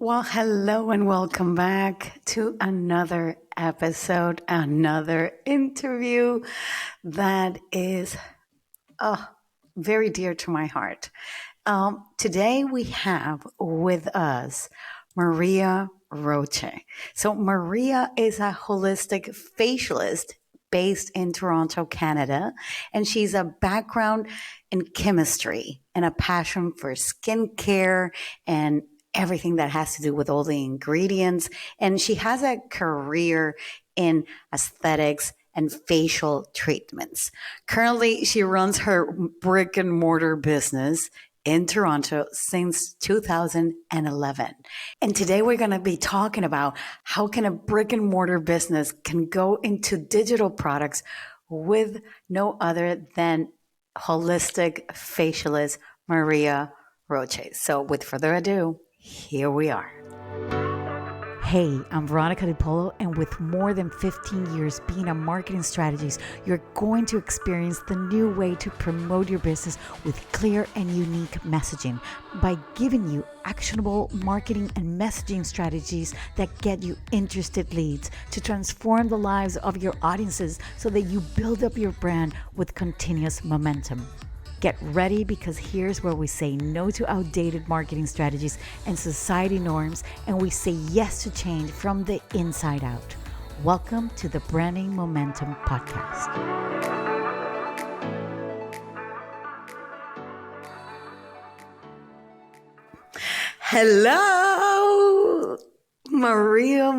Well, hello and welcome back to another episode, another interview that is very dear to my heart. Today we have with us Maria Roche. So, Maria is a holistic facialist based in Toronto, Canada, and she's a background in chemistry and a passion for skincare and everything that has to do with all the ingredients. And she has a career in aesthetics and facial treatments. Currently, she runs her brick and mortar business in Toronto since 2011. And today we're going to be talking about how can a brick and mortar business can go into digital products with no other than holistic facialist Maria Roche. So with further ado, here we are. Hey, I'm Veronica DiPolo, and with more than 15 years being a marketing strategist, you're going to experience the new way to promote your business with clear and unique messaging by giving you actionable marketing and messaging strategies that get you interested leads to transform the lives of your audiences so that you build up your brand with continuous momentum. Get ready, because here's where we say no to outdated marketing strategies and society norms, and we say yes to change from the inside out. Welcome to the Branding Momentum Podcast. Hello, Maria.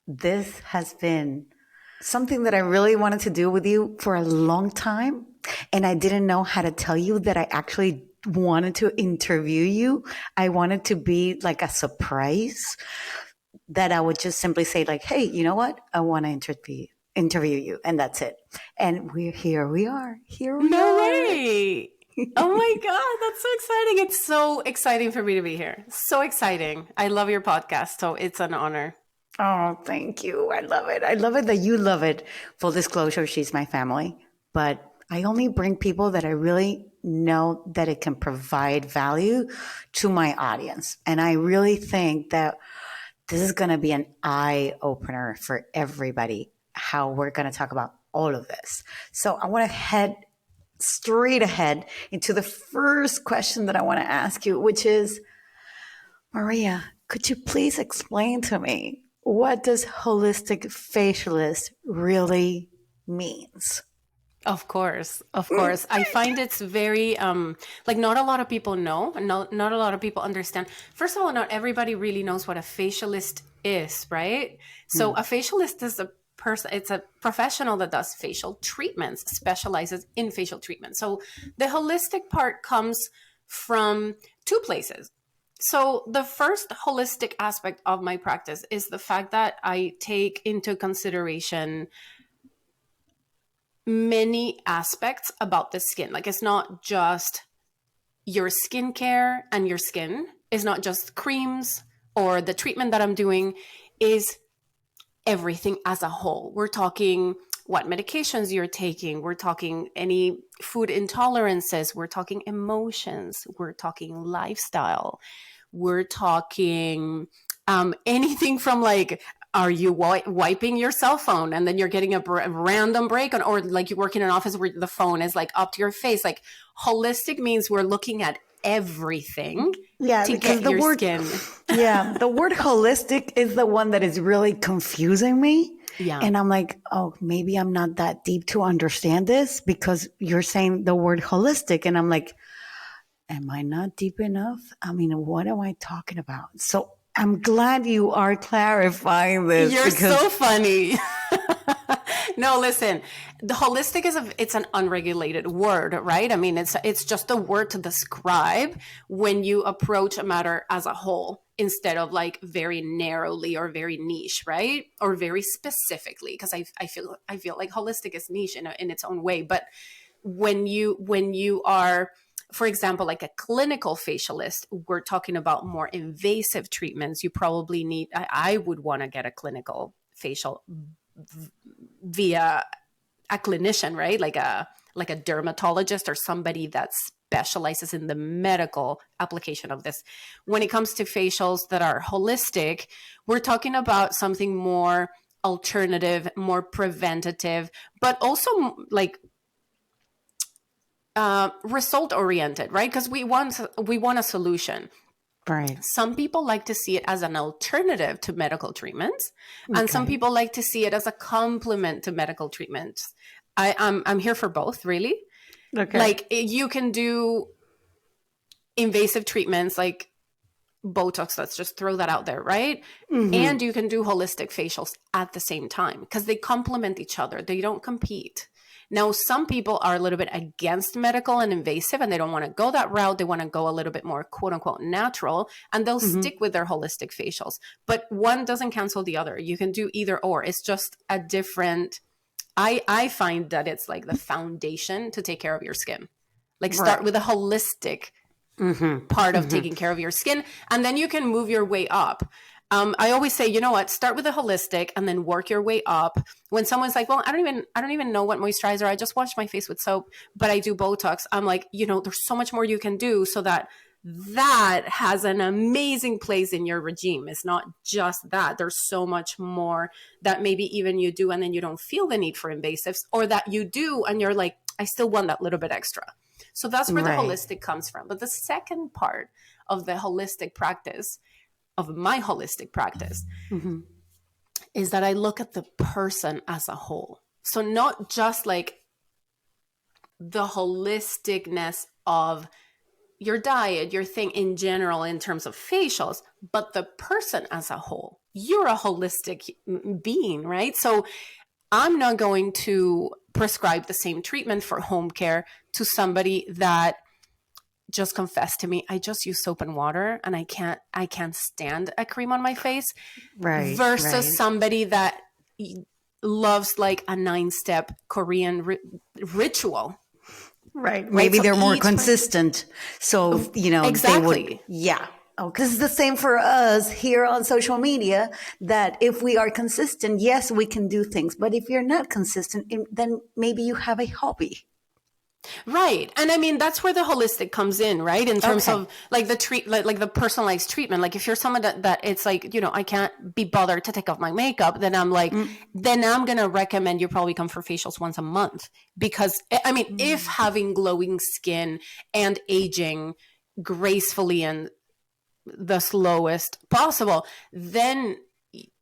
This has been something that I really wanted to do with you for a long time. And I didn't know how to tell you that I actually wanted to interview you. I wanted to be like a surprise that I would just simply say like, hey, you know what? I want to interview you. And that's it. And here we are. No way. Oh my God, that's so exciting. It's so exciting for me to be here. So exciting. I love your podcast. So it's an honor. Oh, thank you. I love it. I love it that you love it. Full disclosure, she's my family, but I only bring people that I really know that it can provide value to my audience. And I really think that this is going to be an eye opener for everybody, how we're going to talk about all of this. So I want to head straight ahead into the first question that I want to ask you, which is, Maria, could you please explain to me, what does holistic facialist really means? Of course. I find it's very not a lot of people know, and not a lot of people understand. First of all, not everybody really knows what a facialist is, right? So a facialist is a person, it's a professional that does facial treatments, specializes in facial treatment. So the holistic part comes from two places. So the first holistic aspect of my practice is the fact that I take into consideration many aspects about the skin. Like, it's not just your skincare and your skin. It's not just creams or the treatment that I'm doing, is everything as a whole. We're talking what medications you're taking. We're talking any food intolerances. We're talking emotions. We're talking lifestyle. We're talking anything from like, are you wiping your cell phone and then you're getting a random break on, or like you work in an office where the phone is like up to your face. Like, holistic means we're looking at everything to get your skin. Yeah, the word holistic is the one that is really confusing me. Yeah. And I'm like, oh, maybe I'm not that deep to understand this, because you're saying the word holistic. And I'm like, am I not deep enough? I mean, what am I talking about? So I'm glad you are clarifying this. You're so funny. No, listen, the holistic it's an unregulated word, right? I mean, it's just a word to describe when you approach a matter as a whole, instead of like very narrowly or very niche, right? Or very specifically, because I feel like holistic is niche in its own way. But when you are, for example, like a clinical facialist, we're talking about more invasive treatments. You probably need, I would want to get a clinical facial via a clinician, right? Like a dermatologist or somebody that's specializes in the medical application of this. When it comes to facials that are holistic, we're talking about something more alternative, more preventative, but also like result oriented, right? Because we want a solution. Right. Some people like to see it as an alternative to medical treatments, and some Okay. people like to see it as a complement to medical treatments. I'm here for both, really. Okay. Like you can do invasive treatments like Botox, let's just throw that out there, right? And you can do holistic facials at the same time because they complement each other. They don't compete. Now, some people are a little bit against medical and invasive and they don't want to go that route. They want to go a little bit more quote unquote natural, and they'll stick with their holistic facials. But one doesn't cancel the other. You can do either or. It's just a different, I find that it's like the foundation to take care of your skin. Like start with a holistic part of taking care of your skin, and then you can move your way up. I always say, you know what, start with a holistic and then work your way up. When someone's like, well, I don't even know what moisturizer, I just wash my face with soap, but I do Botox. I'm like, there's so much more you can do so that has an amazing place in your regime. It's not just that. There's so much more that maybe even you do and then you don't feel the need for invasives, or that you do and you're like, I still want that little bit extra. So that's where the holistic comes from. But the second part of the holistic practice, of my holistic practice, is that I look at the person as a whole. So not just like the holisticness of your diet, your thing in general in terms of facials, but the person as a whole. You're a holistic being, right? So I'm not going to prescribe the same treatment for home care to somebody that just confessed to me, I just use soap and water and I can't stand a cream on my face, versus somebody that loves like a 9-step Korean ritual. Right. Maybe so they're more consistent. So, exactly. They would, yeah. Because it's the same for us here on social media, that if we are consistent, yes, we can do things. But if you're not consistent, then maybe you have a hobby. Right. And I mean, that's where the holistic comes in, right? In terms of like the like the personalized treatment. Like if you're someone that it's like, I can't be bothered to take off my makeup, then I'm like, then I'm going to recommend you probably come for facials once a month. Because I mean, if having glowing skin and aging gracefully and the slowest possible, then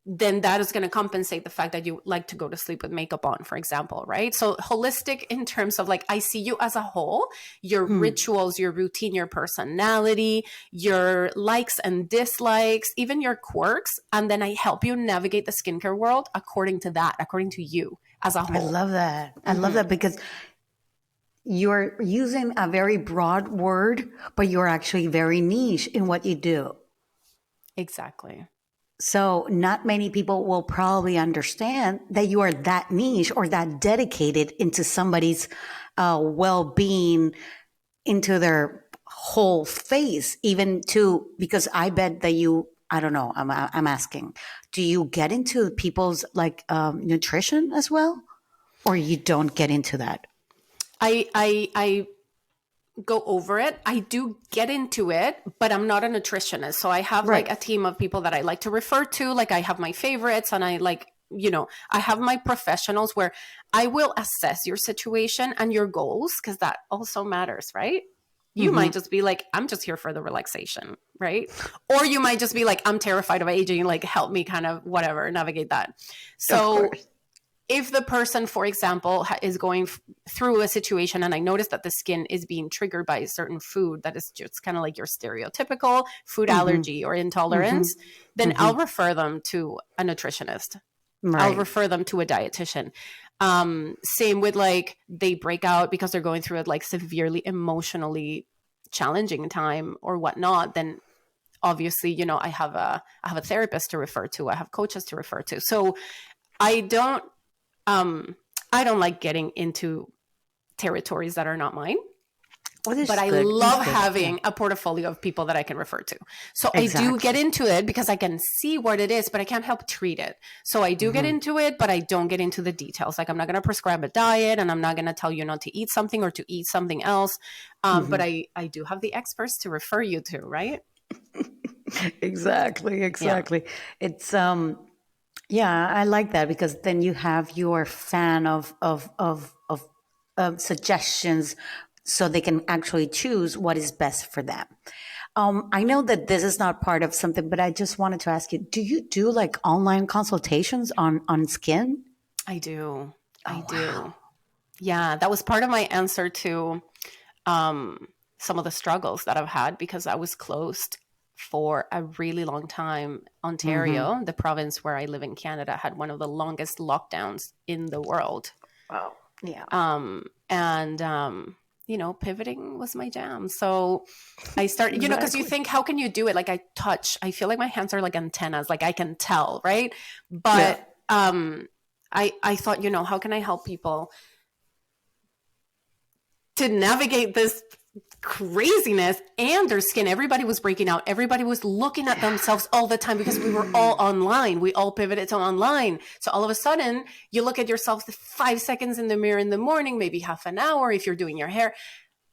that is going to compensate the fact that you like to go to sleep with makeup on, for example, right? So holistic in terms of like, I see you as a whole, your rituals, your routine, your personality, your likes and dislikes, even your quirks. And then I help you navigate the skincare world according to that, according to you as a whole. I love that. I love that because you're using a very broad word, but you're actually very niche in what you do. Exactly. So not many people will probably understand that you are that niche or that dedicated into somebody's well-being, into their whole face, even to, because I bet that you, I don't know, I'm asking, do you get into people's like nutrition as well? Or you don't get into that? I go over it. I do get into it, but I'm not a nutritionist. So I have like a team of people that I like to refer to. Like I have my favorites and I like, I have my professionals where I will assess your situation and your goals, because that also matters, right? You might just be like, I'm just here for the relaxation, right? Or you might just be like, I'm terrified of aging, like help me kind of whatever, navigate that. So if the person, for example, is going through a situation and I notice that the skin is being triggered by a certain food that is just kind of like your stereotypical food allergy or intolerance, then I'll refer them to a nutritionist. I'll refer them to a dietitian. Same with like they break out because they're going through a like severely emotionally challenging time or whatnot, then obviously, I have a therapist to refer to. I have coaches to refer to. So I don't like getting into territories that are not mine. Oh, this But is I good. This is love good. Yeah. having a portfolio of people that I can refer to. So I do get Exactly. into it because I can see what it is, but I can't help treat it. So I do get Hmm. into it, but I don't get into the details. Like I'm not going to prescribe a diet, and I'm not going to tell you not to eat something or to eat something else. But Hmm. I do have the experts to refer you to, right? Exactly. Yeah. Exactly. It's yeah, I like that because then you have your fan of suggestions, so they can actually choose what is best for them. I know that this is not part of something, but I just wanted to ask you: do you do like online consultations on skin? I do. I Oh wow! do. Yeah, that was part of my answer to um, some of the struggles that I've had because I was closed for a really long time. Mm-hmm. Ontario, the province where I live in Canada, had one of the longest lockdowns in the world. Wow. Yeah. And pivoting was my jam. So I started, because you Exactly. think, how can you do it? Like I feel like my hands are like antennas, like I can tell, right? Yeah. But I thought, how can I help people to navigate this craziness and their skin? Everybody was breaking out. Everybody was looking at themselves all the time because we were all online. We all pivoted to online. So all of a sudden, you look at yourself 5 seconds in the mirror in the morning, maybe half an hour if you're doing your hair,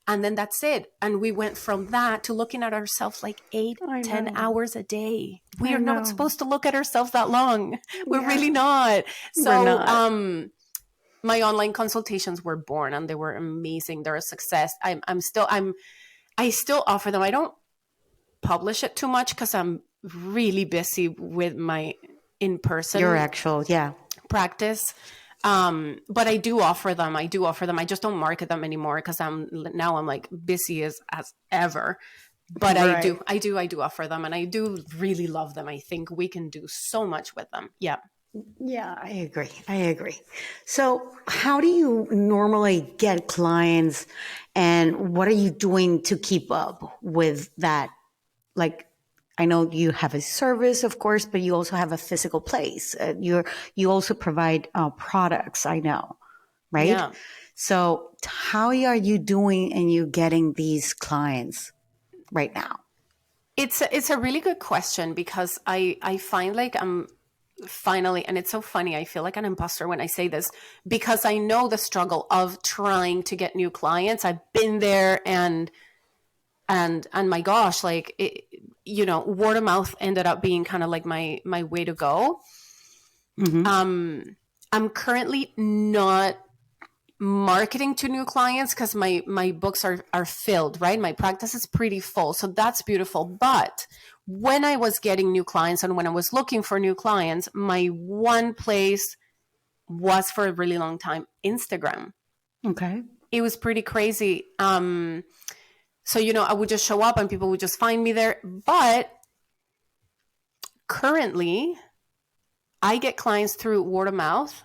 and then that's it. And we went from that to looking at ourselves like eight, I 10 know. hours a day. We I are not know. supposed to look at ourselves that long. We're Yeah. really not. We're So, not. my online consultations were born and they were amazing. They're a success. I still offer them. I don't publish it too much because I'm really busy with my Your in-person actual. Yeah. practice. But I do offer them. I do offer them. I just don't market them anymore because I'm like busy as ever. But Right. I do offer them, and I do really love them. I think we can do so much with them. Yeah. Yeah, I agree. I agree. So, how do you normally get clients, and what are you doing to keep up with that? Like, I know you have a service, of course, but you also have a physical place. You also provide products. I know, right? Yeah. So, how are you doing, and you getting these clients right now? It's a really good question because I find like I'm finally, and it's so funny, I feel like an imposter when I say this because I know the struggle of trying to get new clients. I've been there, and my gosh, like word of mouth ended up being kind of like my way to go. Mm-hmm. I'm currently not marketing to new clients because my books are filled, right? My practice is pretty full, so that's beautiful. But when I was getting new clients and when I was looking for new clients, my one place was for a really long time Instagram. Okay. It was pretty crazy. So I would just show up and people would just find me there. But currently, I get clients through word of mouth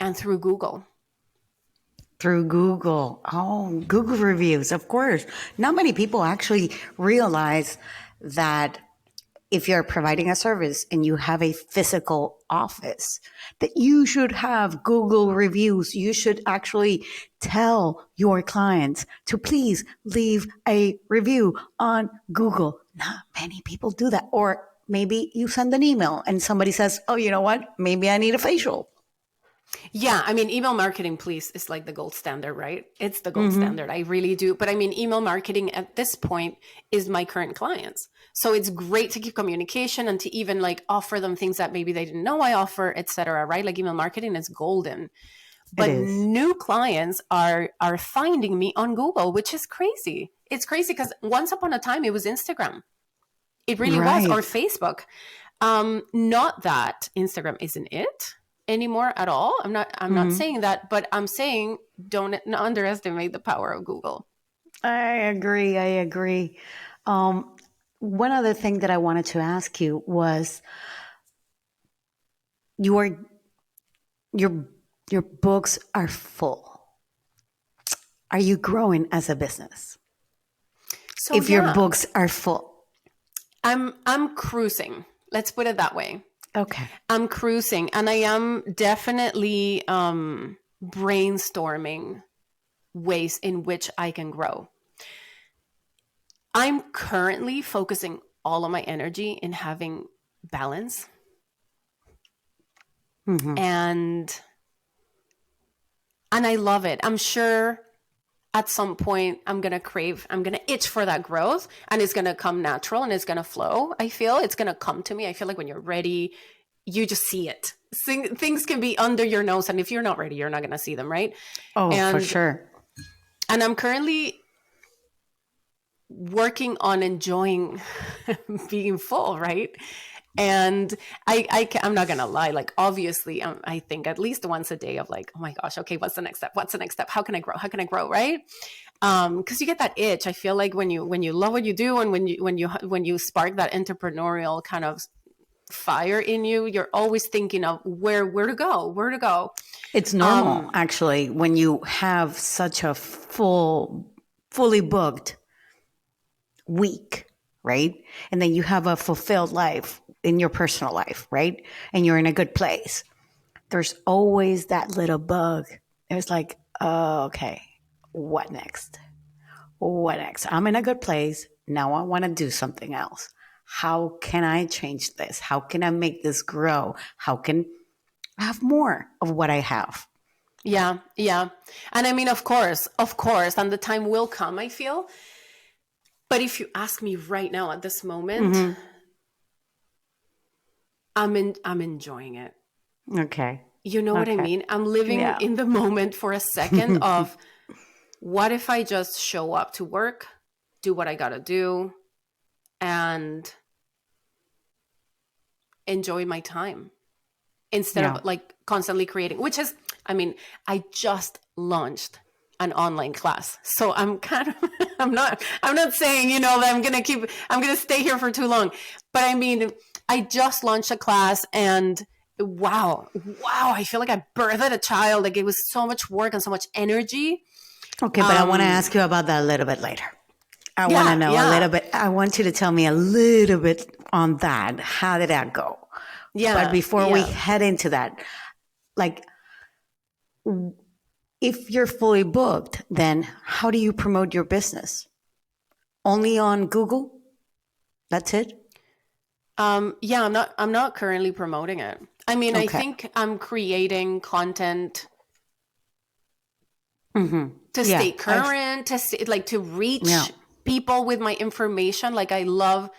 and through Google. Through Google. Oh, Google reviews, of course. Not many people actually realize that if you're providing a service and you have a physical office, that you should have Google reviews. You should actually tell your clients to please leave a review on Google. Not many people do that. Or maybe you send an email and somebody says, oh, you know what? Maybe I need a facial. Yeah, I mean, email marketing, please, is like the gold standard, right? It's the gold Mm-hmm. standard. I really do. But I mean, email marketing at this point is my current clients. So it's great to keep communication and to even like offer them things that maybe they didn't know I offer, et cetera, right? Like email marketing is golden. It But is. new clients are finding me on Google, which is crazy. It's crazy because once upon a time it was Instagram. It really was, or Right. Facebook. Not that Instagram isn't it anymore at all. I'm not Mm-hmm. saying that, but I'm saying don't underestimate the power of Google. I agree. I agree. Um, one other thing that I wanted to ask you was your your your books are full. Are you growing as a business? So If your yeah, books are full. I'm cruising. Let's put it that way. Okay. I'm cruising, and I am definitely brainstorming ways in which I can grow. I'm currently focusing all of my energy in having balance. Mm-hmm. And I love it. I'm sure at some point I'm going to itch for that growth, and it's going to come natural and it's going to flow. I feel it's going to come to me. I feel like when you're ready, you just see it. Things can be under your nose, and if you're not ready, you're not going to see them, right? Oh, for And sure. I'm currently working on enjoying being full, right? And I'm not gonna lie, like obviously, I think at least once a day of like, oh my gosh, okay, what's the next step? What's the next step? How can I grow? How can I grow? Right? Because you get that itch. I feel like when you love what you do, and when you spark that entrepreneurial kind of fire in you, you're always thinking of where to go. It's normal, actually, when you have such a fully booked week, right? And then you have a fulfilled life in your personal life, right? And you're in a good place. There's always that little bug. It's like, oh, okay, what next? What next? I'm in a good place. Now I want to do something else. How can I change this? How can I make this grow? How can I have more of what I have? Yeah. And I mean, of course, and the time will come, I feel. But if you ask me right now at this moment, Mm-hmm. I'm enjoying it. Okay. You know what I mean? I'm living in the moment for a second of what if I just show up to work, do what I got to do, and enjoy my time instead Yeah. of like constantly creating, which is, I mean, I just launched an online class. So I'm kind of, I'm not saying, that I'm going to stay here for too long. But I mean, I just launched a class, and wow, I feel like I birthed a child. Like it was so much work and so much energy. Okay, but I want to ask you about that a little bit later. I want to know a little bit. I want you to tell me a little bit on that. How did that go? Yeah. But before we head into that, like, if you're fully booked, then how do you promote your business? Only on Google? That's it? Yeah, I'm not currently promoting it. I mean, I think I'm creating content to stay current, to reach people with my information. Like I love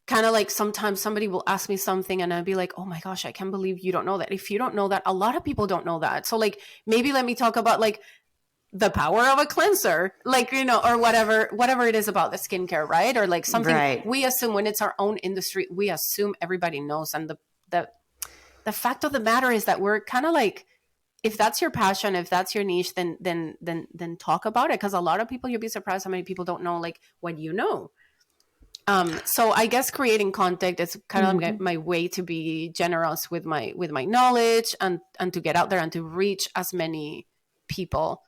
kind of like sometimes somebody will ask me something and I'll be like, oh my gosh, I can't believe you don't know that. If you don't know that, a lot of people don't know that. So like, maybe let me talk about like the power of a cleanser, like, or whatever it is about the skincare, right? Or like something we assume when it's our own industry, we assume everybody knows. And the fact of the matter is that we're kind of like, if that's your passion, if that's your niche, then talk about it. Cause a lot of people, you'll be surprised how many people don't know like what you know. So I guess creating content is kind of like my way to be generous with my knowledge and to get out there and to reach as many people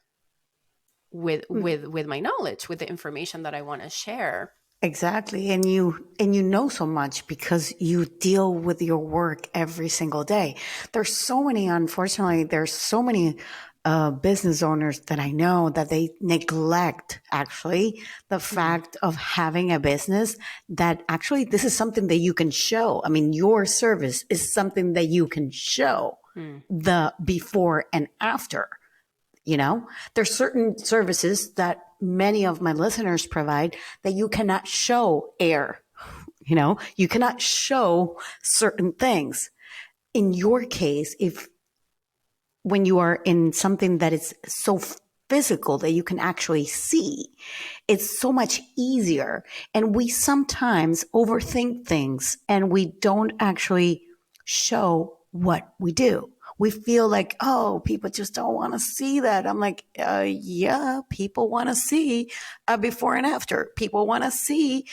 with my knowledge, with the information that I want to share. Exactly. And you know so much because you deal with your work every single day. Unfortunately, there's so many business owners that I know that they neglect actually the fact of having a business, that actually this is something that you can show. I mean, your service is something that you can show the before and after. There's certain services that many of my listeners provide that you cannot show air. You cannot show certain things. In your case, when you are in something that is so physical that you can actually see, it's so much easier. And we sometimes overthink things and we don't actually show what we do. We feel like, oh, people just don't want to see that. I'm like, yeah, people want to see a before and after. People want to see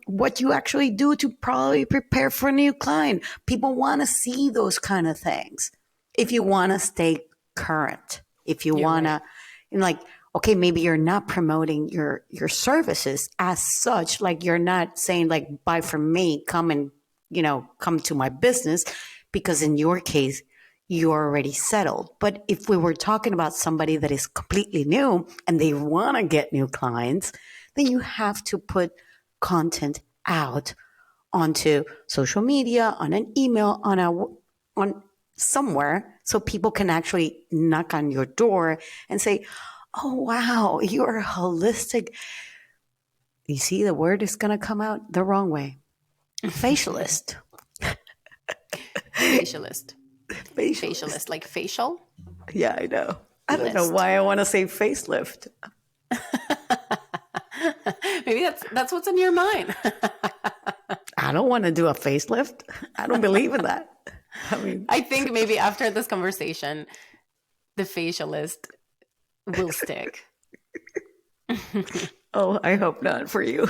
what you actually do to probably prepare for a new client. People want to see those kind of things. If you want to stay current, if you want to, like, okay, maybe you're not promoting your services as such. Like you're not saying like, buy from me, come to my business, because in your case, you're already settled. But if we were talking about somebody that is completely new and they want to get new clients, then you have to put content out onto social media, on an email, on somewhere, so people can actually knock on your door and say, "Oh wow, you're a holistic." You see, the word is going to come out the wrong way. Facialist. Facialist. Facialist. Facialist, like facial. Yeah, I know. I don't know List. why I want to say facelift. Maybe that's what's in your mind. I don't want to do a facelift. I don't believe in that. I mean, I think maybe after this conversation, the facialist will stick. oh, I hope not for you.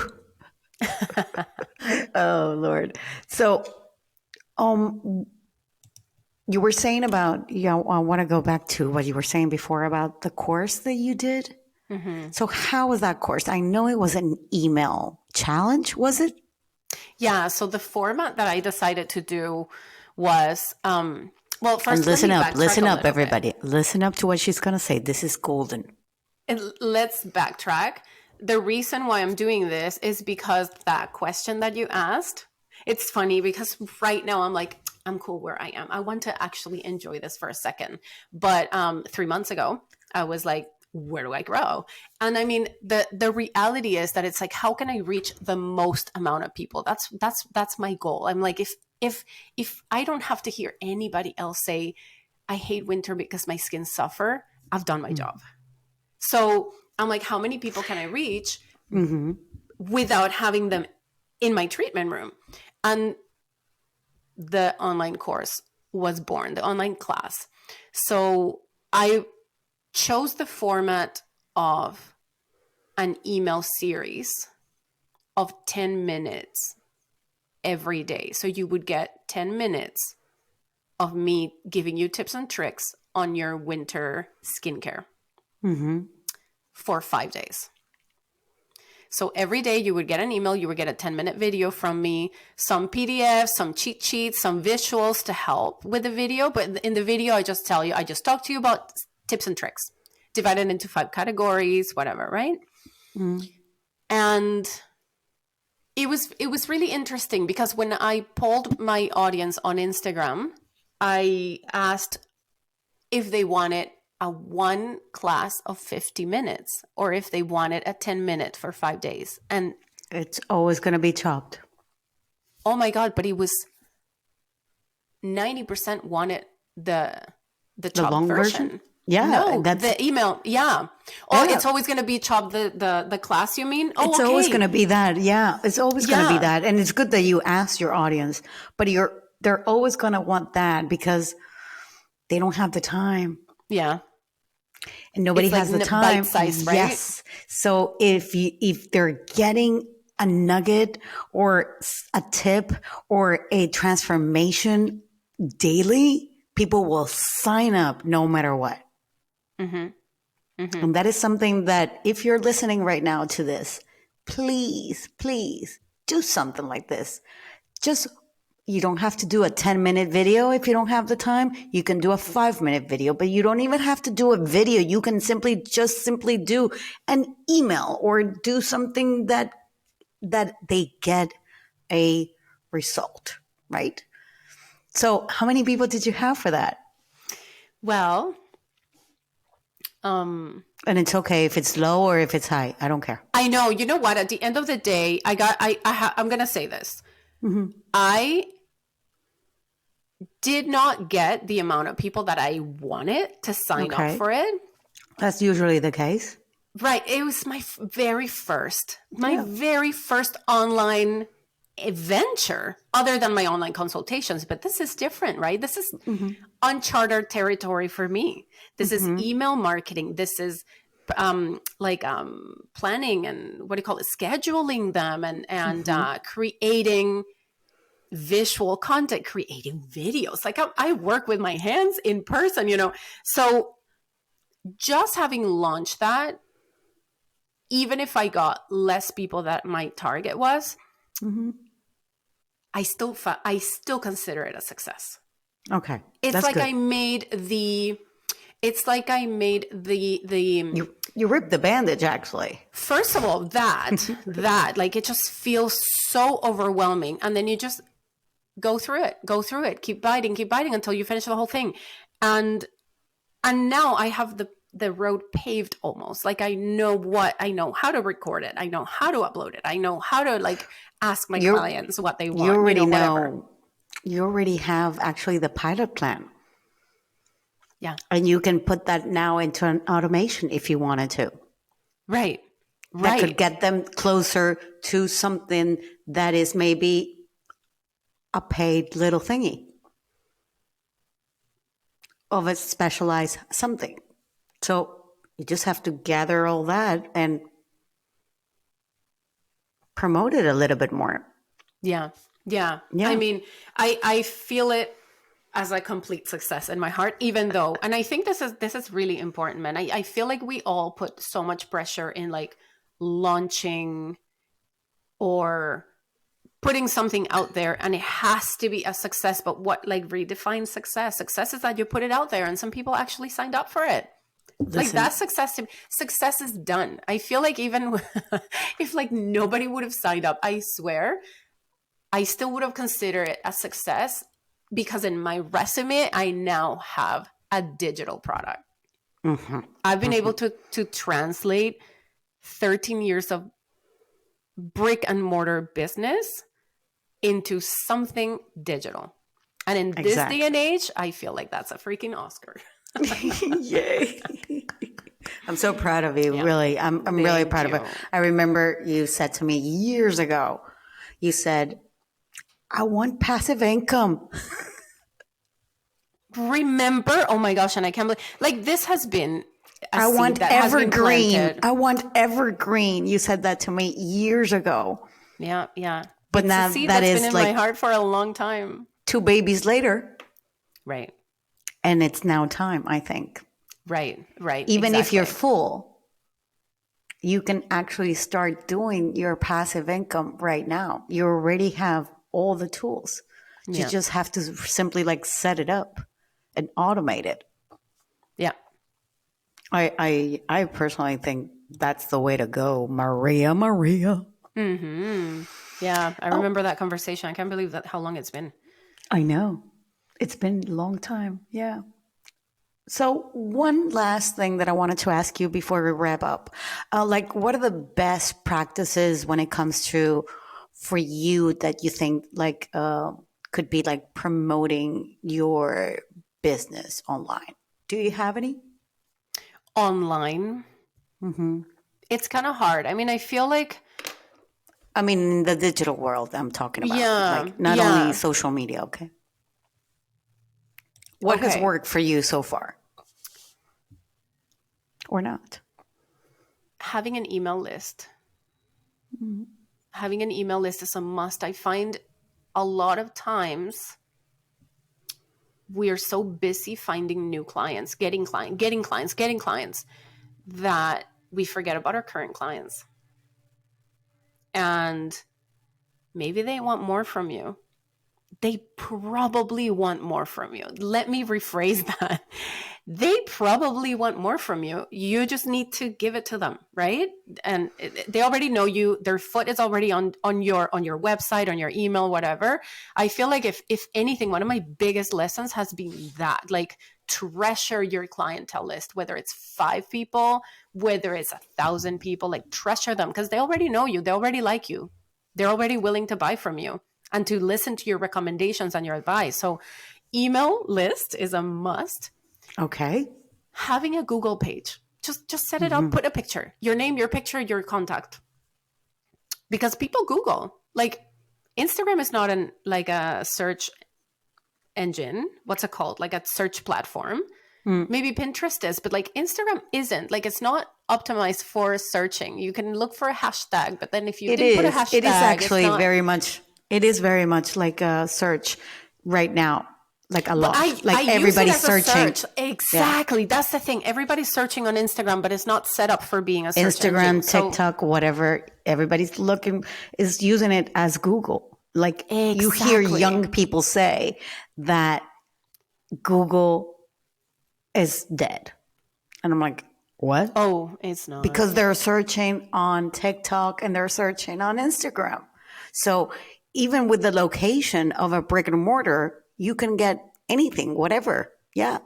Oh, Lord. So, you were saying about, I want to go back to what you were saying before about the course that you did. Mm-hmm. So how was that course? I know it was an email challenge, was it? Yeah. So the format that I decided to do was, well, first, And listen let me up, listen backtrack a up, little everybody. bit. Listen up to what she's going to say. This is golden. And let's backtrack. The reason why I'm doing this is because that question that you asked, it's funny because right now I'm like, I'm cool where I am. I want to actually enjoy this for a second. But 3 months ago, I was like, where do I grow? And I mean, the reality is that it's like, how can I reach the most amount of people? That's my goal. I'm like, if I don't have to hear anybody else say, I hate winter because my skin suffer, I've done my job. So I'm like, how many people can I reach without having them in my treatment room? And the online course was born, the online class. So I chose the format of an email series of 10 minutes every day. So you would get 10 minutes of me giving you tips and tricks on your winter skincare for 5 days. So every day you would get an email, you would get a 10-minute video from me, some PDFs, some cheat sheets, some visuals to help with the video. But in the video, I just tell you, I just talk to you about tips and tricks, divided into 5 categories, whatever, right? And it was really interesting because when I polled my audience on Instagram, I asked if they wanted a one class of 50 minutes or if they wanted a 10-minute for 5 days. And it's always going to be chopped. Oh my God, but it was 90% wanted the chopped long version. Yeah. No, the email. Yeah. Oh, it's always going to be chopped. The class, you mean? Oh, it's okay. always going to be that. Yeah. It's always going to be that. And it's good that you ask your audience, but they're always going to want that because they don't have the time. Yeah. And nobody has the time. Bite-sized, right? Yes. So if they're getting a nugget or a tip or a transformation daily, people will sign up no matter what. And that is something that if you're listening right now to this, please, please do something like this. You don't have to do a 10-minute video if you don't have the time. You can do a 5-minute video, but you don't even have to do a video. You can simply do an email or do something that they get a result, right? So how many people did you have for that? Well, and it's okay if it's low or if it's high. I don't care. I know. You know what? At the end of the day, I'm going to say this. I did not get the amount of people that I wanted to sign up for it. That's usually the case. Right. It was my very first online adventure other than my online consultations. But this is different, right? This is uncharted territory for me. This is email marketing. This is planning and what do you call it? Scheduling them and creating visual content, creating videos. Like I work with my hands in person, So just having launched that, even if I got less people that my target was, I still consider it a success. Okay. It's like good. I made It's like I made the You ripped the bandage, actually. first of all, that like it just feels so overwhelming, and then you just go through it, keep biting until you finish the whole thing. And now I have the road paved almost. Like I know how to record it, I know how to upload it, I know how to like ask my clients what they want. You already whatever. You already have actually the pilot plan. Yeah. And you can put that now into an automation if you wanted to. Right. That could get them closer to something that is maybe a paid little thingy of a specialized something. So you just have to gather all that and promote it a little bit more. Yeah. I mean, I feel it as a complete success in my heart, even though, and I think this is really important, man. I feel like we all put so much pressure in like launching or putting something out there, and it has to be a success. But what like redefines success? Success is that you put it out there and some people actually signed up for it. Like that's success to me. Success is done. I feel like even if like nobody would have signed up, I swear I still would have considered it a success, because in my resume, I now have a digital product. Mm-hmm. I've been able to translate 13 years of brick and mortar business into something digital. And in this day and age, I feel like that's a freaking Oscar. Yay. I'm so proud of you, really. I'm really proud of it. I remember you said to me years ago, you said, I want passive income. Remember? Oh my gosh, and I can't believe, like, this has been I want evergreen. I want evergreen. You said that to me years ago. Yeah. But now that is been in like my heart for a long time. 2 babies later. Right. And it's now time, I think. Right. Even if you're full, you can actually start doing your passive income right now. You already have all the tools. You just have to simply like set it up and automate it. Yeah. I personally think that's the way to go, Maria. Mm-hmm. Yeah, I remember that conversation. I can't believe that how long it's been. I know. It's been a long time. Yeah. So one last thing that I wanted to ask you before we wrap up, like what are the best practices when it comes to for you that you think like could be like promoting your business online? Do you have any? Online? Mm-hmm. It's kind of hard. I mean, I feel like... I mean, in the digital world, I'm talking about. Like not only social media, okay? What has worked for you so far? Or not? Having an email list. Mm-hmm. Having an email list is a must. I find a lot of times we are so busy finding new clients, getting clients, that we forget about our current clients. And maybe they want more from you. They probably want more from you. Let me rephrase that. They probably want more from you. You just need to give it to them, right? And they already know you. Their foot is already on your website, on your email, whatever. I feel like if anything, one of my biggest lessons has been that, like, treasure your clientele list, whether it's 5 people, whether it's 1,000 people, like treasure them, because they already know you. They already like you. They're already willing to buy from you and to listen to your recommendations and your advice. So email list is a must. Okay. Having a Google page. Just set it up, put a picture. Your name, your picture, your contact. Because people Google. Like, Instagram is not like a search engine. What's it called? Like a search platform. Maybe Pinterest is, but like Instagram isn't. Like, it's not optimized for searching. You can look for a hashtag, but then if you didn't put a hashtag, it is actually very much. It is very much like a search right now. Like a lot. Like everybody's searching. Exactly. Yeah. That's the thing. Everybody's searching on Instagram, but it's not set up for being a search Instagram, engine. TikTok, whatever. Everybody's is using it as Google. Like you hear young people say that Google is dead. And I'm like, what? Oh, it's not. Because they're searching on TikTok and they're searching on Instagram. So even with the location of a brick and mortar, you can get anything, whatever. Yeah.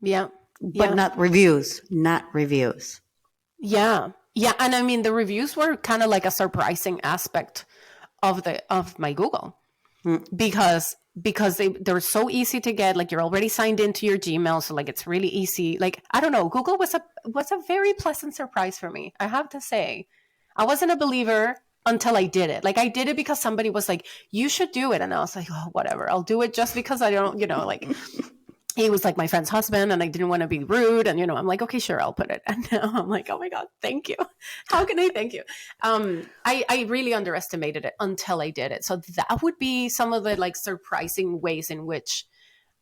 Yeah. But Yeah. not reviews, not reviews. Yeah. Yeah. And I mean, the reviews were kind of like a surprising aspect of my Google because they're so easy to get. Like, you're already signed into your Gmail, so like it's really easy. Like, I don't know, Google was a very pleasant surprise for me, I have to say. I wasn't a believer until I did it. Like, I did it because somebody was like, you should do it, and I was like, oh, whatever, I'll do it just because I don't, like, he was like my friend's husband and I didn't want to be rude. And, I'm like, okay, sure, I'll put it. And now I'm like, oh my God, thank you. How can I thank you? I really underestimated it until I did it. So that would be some of the like surprising ways in which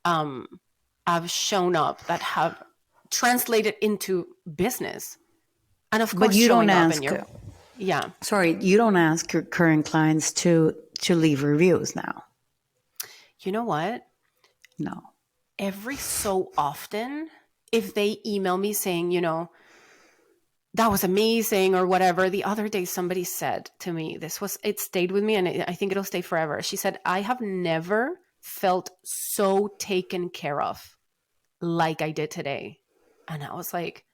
I've shown up that have translated into business. And of course, But you don't showing up ask. in your, yeah. Sorry, you don't ask your current clients to leave reviews now. You know what? No. Every so often, if they email me saying, that was amazing or whatever. The other day, somebody said to me, it stayed with me and I think it'll stay forever. She said, I have never felt so taken care of like I did today. And I was like,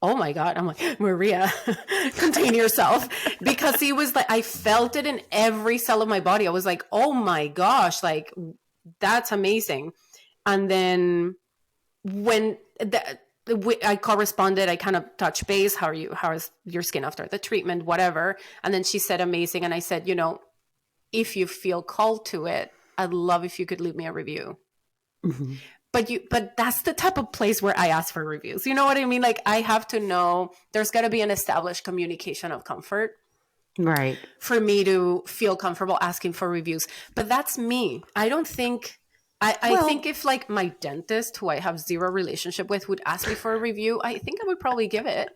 oh my God. I'm like, Maria, contain yourself. Because he was like, I felt it in every cell of my body. I was like, oh my gosh, like, that's amazing. And then when I corresponded, I kind of touched base. How is your skin after the treatment, whatever. And then she said, amazing. And I said, if you feel called to it, I'd love if you could leave me a review. Mm-hmm. But that's the type of place where I ask for reviews. You know what I mean? Like, I have to know there's got to be an established communication of comfort. Right. For me to feel comfortable asking for reviews. But that's me. I don't think... I think if like my dentist, who I have zero relationship with, would ask me for a review, I think I would probably give it,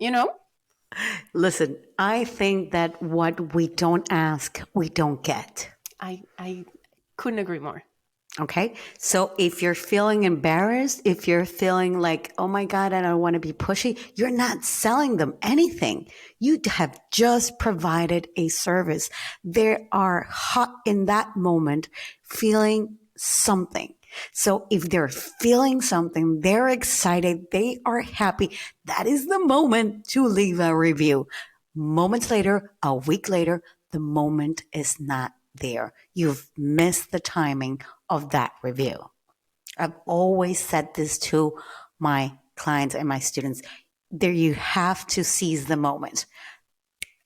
Listen, I think that what we don't ask, we don't get. I couldn't agree more. Okay. So if you're feeling embarrassed, if you're feeling like, oh my God, I don't want to be pushy, you're not selling them anything. You have just provided a service. They are hot in that moment, feeling something. So if they're feeling something, they're excited, they are happy, that is the moment to leave a review. Moments later, a week later, the moment is not there. You've missed the timing of that review. I've always said this to my clients and my students. There, you have to seize the moment.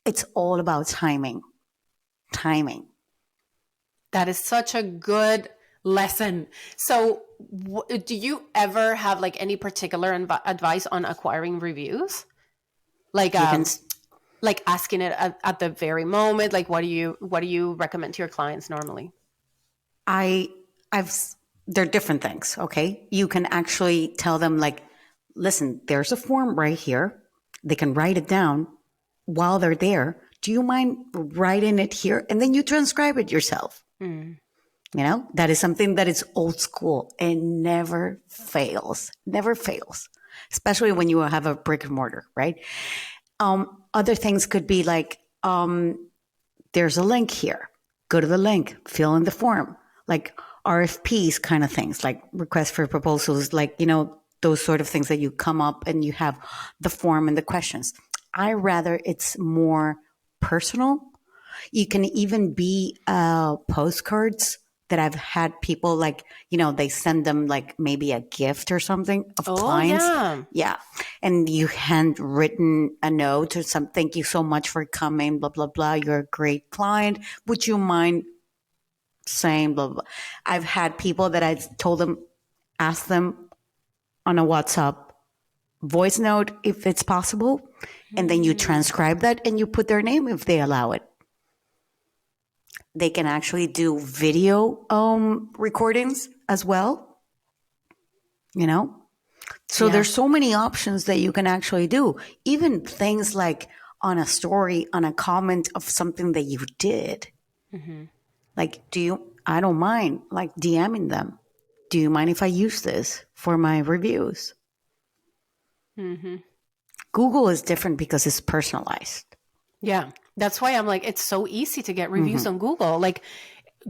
It's all about timing. Timing. That is such a good lesson. So do you ever have like any particular advice on acquiring reviews? Like like asking it at the very moment? Like, what do you recommend to your clients normally? They're different things. Okay. You can actually tell them like, listen, there's a form right here. They can write it down while they're there. Do you mind writing it here? And then you transcribe it yourself. That is something that is old school and never fails, especially when you have a brick and mortar, right? Other things could be like, there's a link here. Go to the link, fill in the form, like RFPs kind of things, like requests for proposals, like, those sort of things that you come up and you have the form and the questions. I rather it's more personal. You can even be postcards that I've had people like, they send them like maybe a gift or something of clients. Yeah. And you handwritten a note or something. Thank you so much for coming, blah, blah, blah. You're a great client. Would you mind saying blah, blah? I've had people that I told them, ask them on a WhatsApp voice note if it's possible. And then you transcribe that and you put their name if they allow it. They can actually do video recordings as well, So there's so many options that you can actually do. Even things like on a story, on a comment of something that you did. Mm-hmm. Like, I don't mind like DMing them. Do you mind if I use this for my reviews? Mm-hmm. Google is different because it's personalized. Yeah. That's why I'm like, it's so easy to get reviews on Google. Like,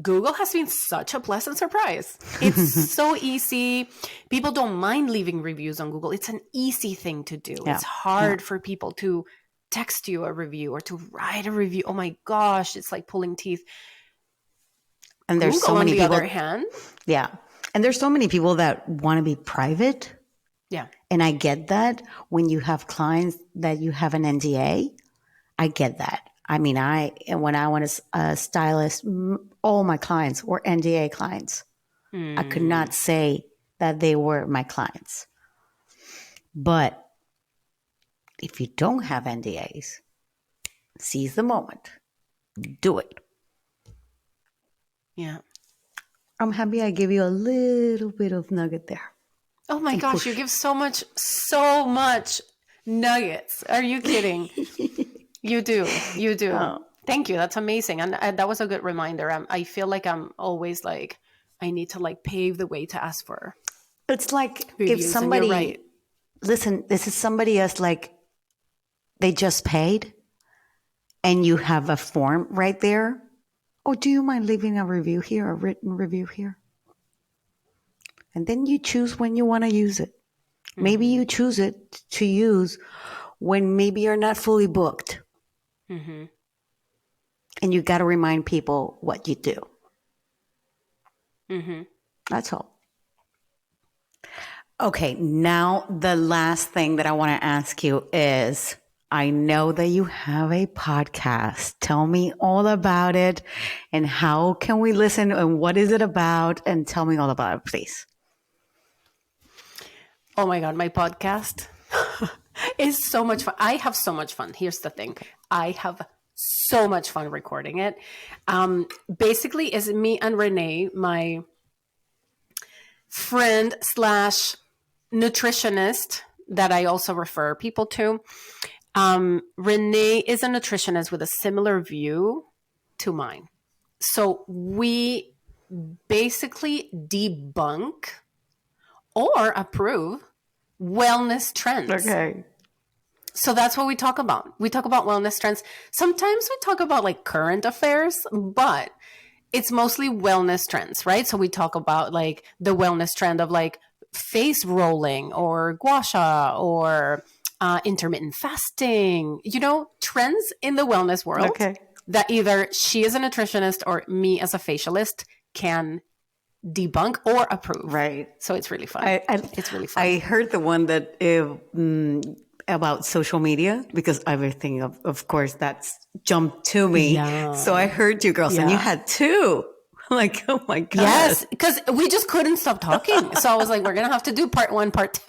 Google has been such a pleasant surprise. It's so easy. People don't mind leaving reviews on Google. It's an easy thing to do. Yeah. It's hard for people to text you a review or to write a review. Oh my gosh, it's like pulling teeth. And there's Google, so many on the people. other hand, Yeah. And there's so many people that want to be private. yeah. And I get that when you have clients that you have an NDA. I get that. I mean, when I was a stylist, all my clients were NDA clients. I could not say that they were my clients. But if you don't have NDAs, seize the moment. Do it. Yeah. I'm happy I gave you a little bit of nugget there. Oh my gosh, you give so much nuggets. Are you kidding? You do. Oh. Thank you. That's amazing. And that was a good reminder. I feel like I'm always like, I need to like pave the way to ask for It's like reviews. if somebody, and you're right. Listen, this is somebody else, like they just paid and you have a form right there. Oh, do you mind leaving a review here, a written review here? And then you choose when you want to use it. Maybe you choose it to use when maybe you're not fully booked. Mm-hmm. And you got to remind people what you do. Mm-hmm. That's all. Okay, now the last thing that I want to ask you is, I know that you have a podcast. Tell me all about it and how can we listen and what is it about? And tell me all about it, please. Oh my God, my podcast is so much fun. I have so much fun. Here's the thing. I have so much fun recording it. Basically, it's me and Renee, my friend / nutritionist that I also refer people to. Renee is a nutritionist with a similar view to mine. So we basically debunk or approve wellness trends. Okay. So that's what we talk about. We talk about wellness trends. Sometimes we talk about like current affairs, but it's mostly wellness trends, right? So we talk about like the wellness trend of like face rolling or gua sha or intermittent fasting, trends in the wellness world that either she as a nutritionist or me as a facialist can debunk or approve. Right. So it's really fun. It's really fun. I heard the one that about social media because everything, of course, that's jumped to me. Yeah. So I heard you girls and you had two. Like, oh my God. Yes, because we just couldn't stop talking. So I was like, we're going to have to do part 1, part 2.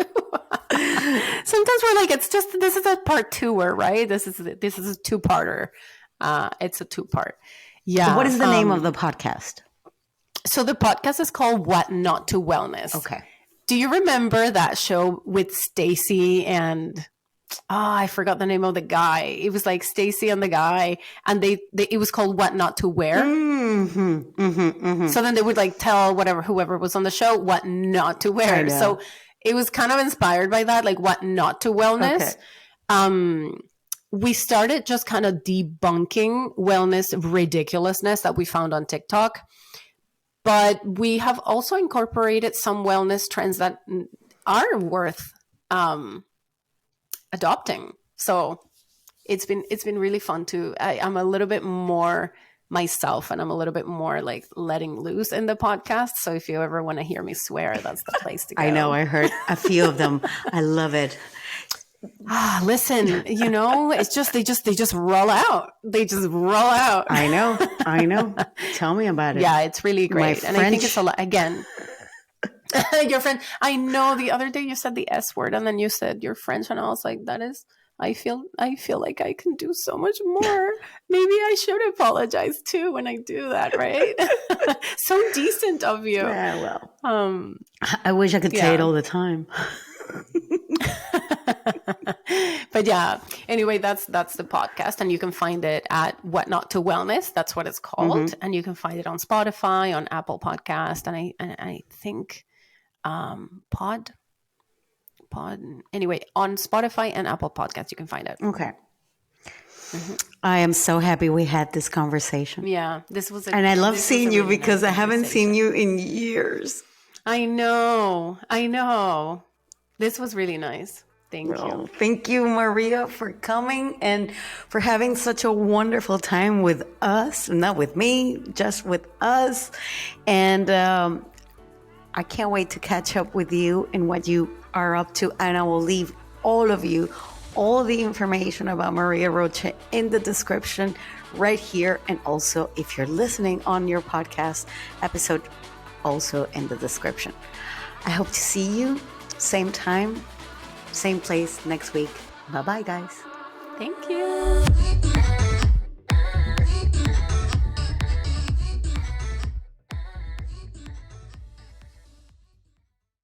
Sometimes we're like, this is a part 2er, right? This is a 2-parter. It's a 2-part. Yeah. What is the name of the podcast? So the podcast is called What Not to Wellness. Okay. Do you remember that show with Stacy and I forgot the name of the guy. It was like Stacy and the guy, and it was called What Not to Wear. Mm-hmm, mm-hmm, mm-hmm. So then they would like tell whoever was on the show what not to wear. So it was kind of inspired by that, like what not to wellness. Okay. We started just kind of debunking wellness ridiculousness that we found on TikTok. But we have also incorporated some wellness trends that are worth adopting. So it's been really fun to. I'm a little bit more myself, and I'm a little bit more like letting loose in the podcast. So if you ever want to hear me swear, that's the place to go. I know. I heard a few of them. I love it. Listen, it's just they just roll out. They just roll out. I know. Tell me about it. Yeah, it's really great. And I think it's a lot. Again, your friend. I know the other day you said the S word, and then you said you're French, and I was like, that is. I feel like I can do so much more. Maybe I should apologize too when I do that, right? So decent of you. Yeah, well, I wish I could say it all the time. But yeah, anyway, that's the podcast, and you can find it at What Not to Wellness. That's what it's called, and you can find it on Spotify, on Apple Podcast, and I think Anyway, on Spotify and Apple Podcasts, you can find it. Okay. I am so happy we had this conversation. Yeah, and I love seeing you really because nice I haven't seen conversation. you in years. I know. This was really nice. Thank you. Thank you, Maria, for coming and for having such a wonderful time with us. Not with me, just with us. And I can't wait to catch up with you and what you are up to. And I will leave all of you all the information about Maria Roche in the description right here. And also, if you're listening on your podcast episode, also in the description. I hope to see you same time, same place next week. Bye-bye, guys. Thank you.